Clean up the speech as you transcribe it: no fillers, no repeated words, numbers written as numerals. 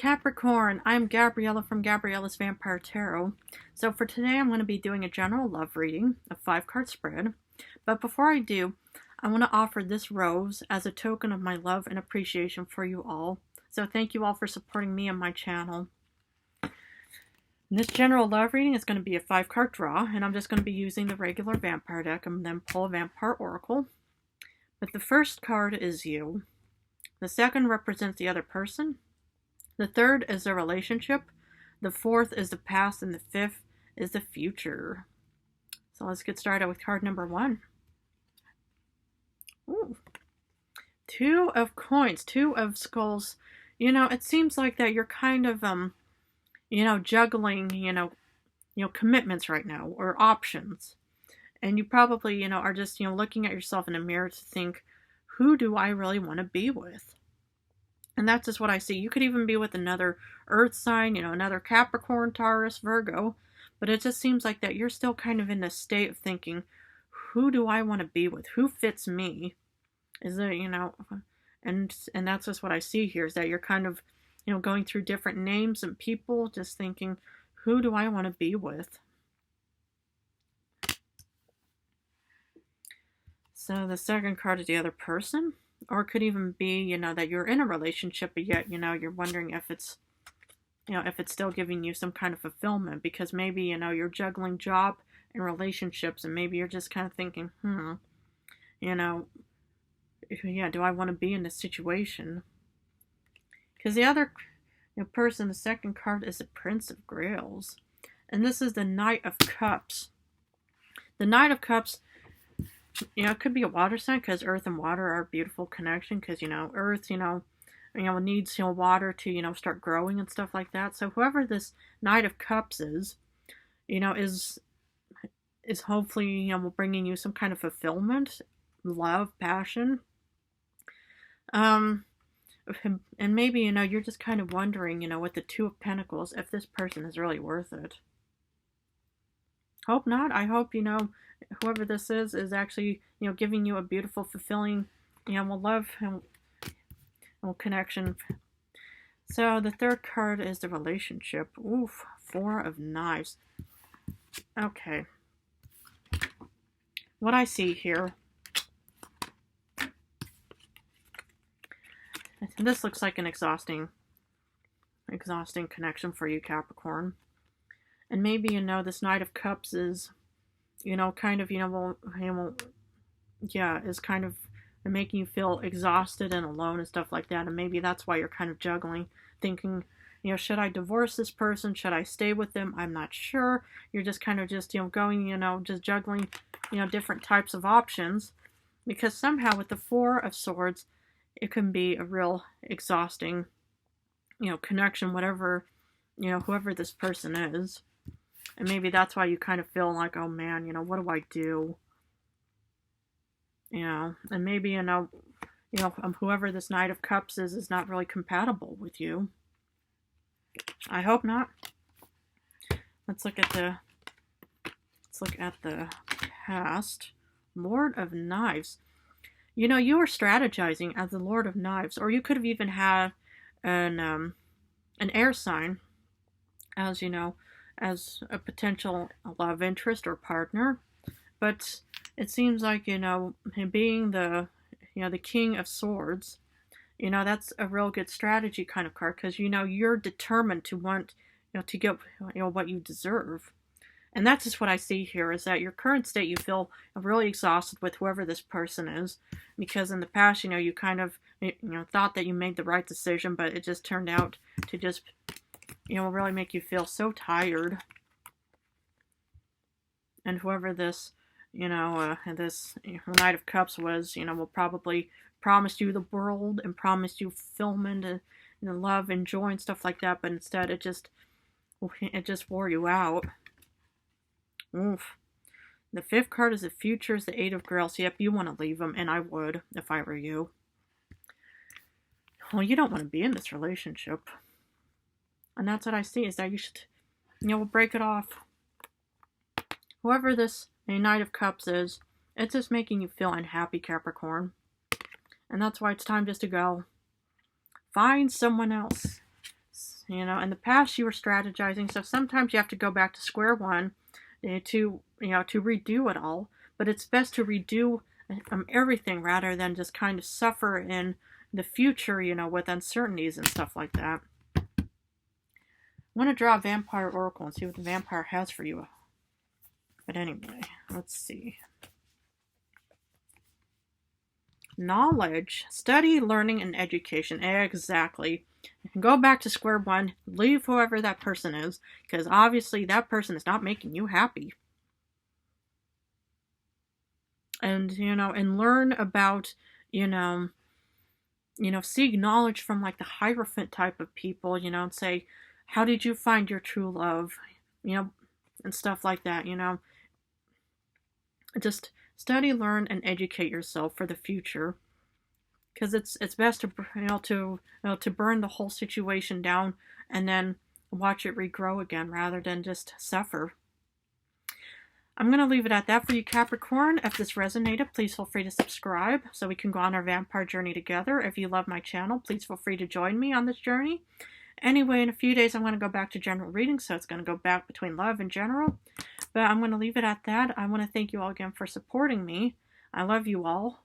Capricorn, I'm Gabriella from Gabriella's Vampire Tarot. So for today I'm going to be doing a general love reading, a 5-card spread. But before I do, I want to offer this rose as a token of my love and appreciation for you all. So thank you all for supporting me and my channel. And this general love reading is going to be a 5-card draw, and I'm just going to be using the regular vampire deck and then pull a vampire oracle. But the first card is you. The second represents the other person. The third is the relationship. The fourth is the past, and the fifth is the future. So let's get started with card number 1. Ooh. 2 of coins, 2 of skulls. You know, it seems like that you're kind of, juggling, commitments right now or options. And you probably, are just, looking at yourself in a mirror to think, who do I really want to be with? And that's just what I see. You could even be with another earth sign, another Capricorn, Taurus, Virgo. But it just seems like that you're still kind of in the state of thinking, who do I want to be with? Who fits me? Is it, and that's just what I see here, is that you're kind of, going through different names and people, just thinking, who do I want to be with? So the second card is the other person. Or it could even be, that you're in a relationship, but yet, you're wondering if it's, if it's still giving you some kind of fulfillment. Because maybe, you're juggling job and relationships, and maybe you're just kind of thinking, do I want to be in this situation? Because the other person, the second card, is the Prince of Grails. And this is the Knight of Cups. The Knight of Cups, it could be a water sign, because earth and water are a beautiful connection, because, earth, needs, water to, start growing and stuff like that. So whoever this Knight of Cups is hopefully, bringing you some kind of fulfillment, love, passion. And maybe, you're just kind of wondering, with the 2 of Pentacles, if this person is really worth it. Hope not. I hope, whoever this is actually, giving you a beautiful, fulfilling, love and connection. So the third card is the relationship. Oof, 4 of Knives. Okay. What I see here, this looks like an exhausting connection for you, Capricorn. And maybe, this Knight of Cups is, kind of, is kind of making you feel exhausted and alone and stuff like that. And maybe that's why you're kind of juggling, thinking, should I divorce this person? Should I stay with them? I'm not sure. You're just kind of going, just juggling, different types of options. Because somehow with the 4 of Swords, it can be a real exhausting, connection, whatever, whoever this person is. And maybe that's why you kind of feel like, oh man, what do I do? And maybe, whoever this Knight of Cups is not really compatible with you. I hope not. Let's look at the past. Lord of Knives. You are strategizing as the Lord of Knives, or you could have even had an air sign as, as a potential love interest or partner. But it seems like, him being the King of Swords, that's a real good strategy kind of card, because, you're determined to want, to get, what you deserve. And that's just what I see here, is that your current state, you feel really exhausted with whoever this person is, because in the past, you kind of, thought that you made the right decision, but it just turned out to just, really make you feel so tired. And whoever this, this Knight of Cups was, will probably promise you the world and promise you fulfillment and love and joy and stuff like that, but instead it just wore you out. Oof. The 5th card is the future, is the 8 of Grails. Yep, you want to leave them, and I would if I were you. Well, you don't want to be in this relationship. And that's what I see, is that you should, break it off. Whoever this Knight of Cups is, it's just making you feel unhappy, Capricorn. And that's why it's time just to go. Find someone else. You know, in the past you were strategizing, so sometimes you have to go back to square one to redo it all. But it's best to redo everything rather than just kind of suffer in the future, with uncertainties and stuff like that. I want to draw a vampire oracle and see what the vampire has for you. But anyway, let's see. Knowledge, study, learning, and education. Exactly. You can go back to square one, leave whoever that person is, because obviously that person is not making you happy. And, and learn about, seek knowledge from like the Hierophant type of people, and say, how did you find your true love? And stuff like that, Just study, learn, and educate yourself for the future. Because it's best to to burn the whole situation down and then watch it regrow again rather than just suffer. I'm going to leave it at that for you, Capricorn. If this resonated, please feel free to subscribe so we can go on our vampire journey together. If you love my channel, please feel free to join me on this journey. Anyway, in a few days, I'm going to go back to general reading, so it's going to go back between love and general. But I'm going to leave it at that. I want to thank you all again for supporting me. I love you all.